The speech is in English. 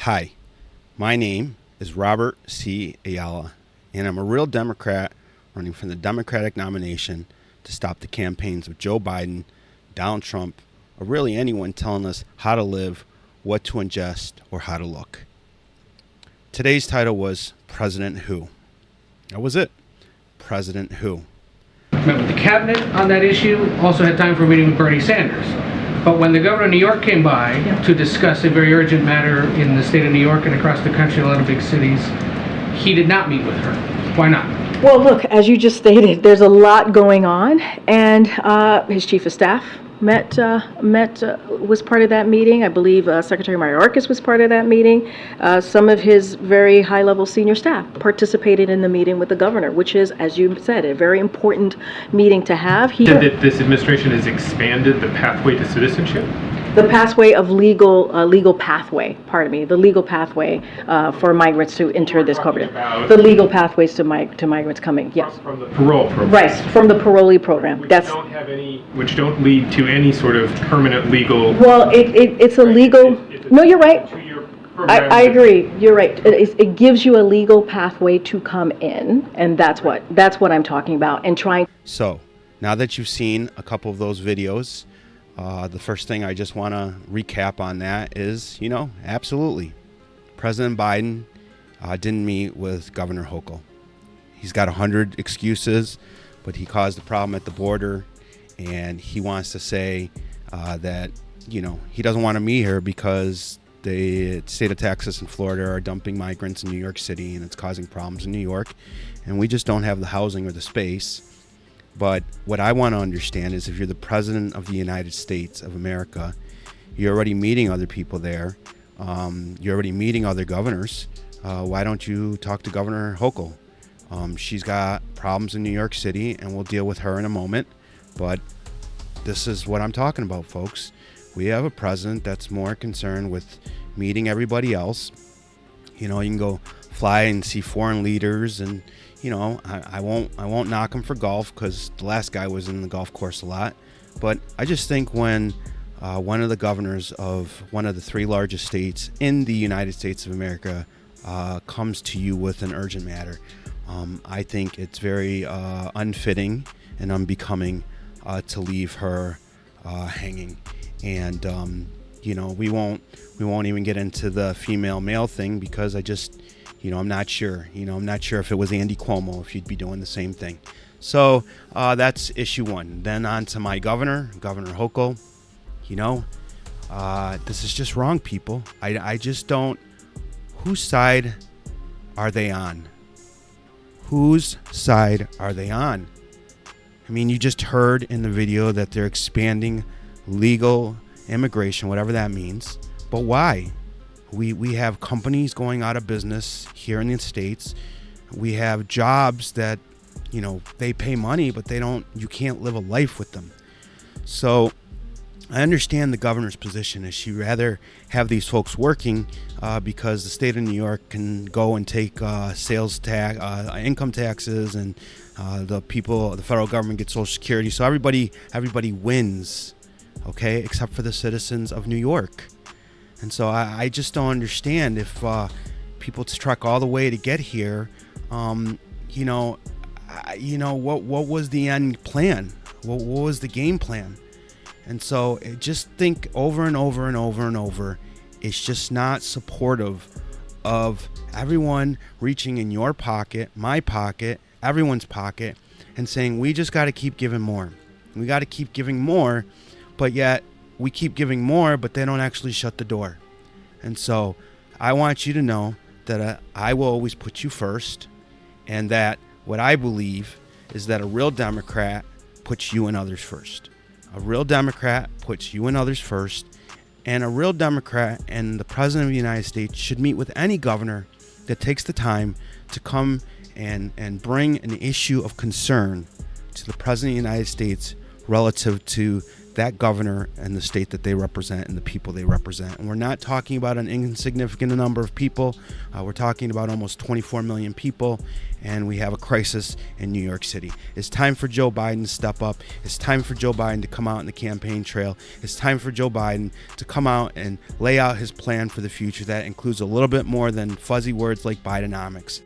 Hi, my name is Robert C. Ayala, and I'm a real Democrat running for the Democratic nomination to stop the campaigns of Joe Biden, Donald Trump, or really anyone telling us how to live, what to ingest, or how to look. Today's title was President Who. That was it. President Who. Met with the cabinet on that issue, also had time for a meeting with Bernie Sanders. But when the governor of New York came by to discuss a very urgent matter in the state of New York and across the country, a lot of big cities, he did not meet with her. Why not? Well, look, as you just stated, there's a lot going on, and his chief of staff was part of that meeting. I believe Secretary Mayorkas was part of that meeting. Some of his very high-level senior staff participated in the meeting with the governor, which is, as you said, a very important meeting to have. Said that this administration has expanded the pathway to citizenship? The pathway of legal pathway for migrants to enter this country. The legal pathways to migrants coming, yes. From the parole program. Right, from the parolee program. Which don't lead to any sort of permanent legal. Well, it's a legal. No, you're right. I agree. You're right. It gives you a legal pathway to come in, and that's what I'm talking about. And trying. So, now that you've seen a couple of those videos, the first thing I just want to recap on that is, absolutely. President Biden didn't meet with Governor Hochul. He's got 100 excuses, but he caused a problem at the border, and he wants to say that, he doesn't want to meet her because the state of Texas and Florida are dumping migrants in New York City, and it's causing problems in New York, and we just don't have the housing or the space. But what I want to understand is if you're the president of the United States of America, you're already meeting other people there. You're already meeting other governors. Why don't you talk to Governor Hochul? She's got problems in New York City, and we'll deal with her in a moment. But this is what I'm talking about, folks. We have a president that's more concerned with meeting everybody else. You can go fly and see foreign leaders, and I won't knock him for golf because the last guy was in the golf course a lot. But I just think when one of the governors of one of the three largest states in the United States of America comes to you with an urgent matter, I think it's very unfitting and unbecoming to leave her hanging. And we won't even get into the female-male thing because I just. I'm not sure. I'm not sure if it was Andy Cuomo, if he'd be doing the same thing. So that's issue one. Then on to my Governor Hochul. This is just wrong, people. I just don't. Whose side are they on? Whose side are they on? I mean, you just heard in the video that they're expanding legal immigration, whatever that means. But why? We have companies going out of business here in the States. We have jobs that, they pay money, but you can't live a life with them. So I understand the governor's position is she'd rather have these folks working because the state of New York can go and take sales tax, income taxes, and the federal government gets Social Security. So everybody wins, okay, except for the citizens of New York. And so I just don't understand if people trek all the way to get here. What was the end plan? What was the game plan? And so just think over and over and over and over. It's just not supportive of everyone reaching in your pocket, my pocket, everyone's pocket, and saying we just got to keep giving more. We got to keep giving more, but yet we keep giving more, but they don't actually shut the door. And so I want you to know that I will always put you first, and that what I believe is that a real Democrat puts you and others first. A real Democrat puts you and others first, and a real Democrat and the President of the United States should meet with any governor that takes the time to come and bring an issue of concern to the President of the United States relative to that governor and the state that they represent and the people they represent. And we're not talking about an insignificant number of people. We're talking about almost 24 million people, and we have a crisis in New York City. It's time for Joe Biden to step up. It's time for Joe Biden to come out on the campaign trail. It's time for Joe Biden to come out and lay out his plan for the future that includes a little bit more than fuzzy words like Bidenomics.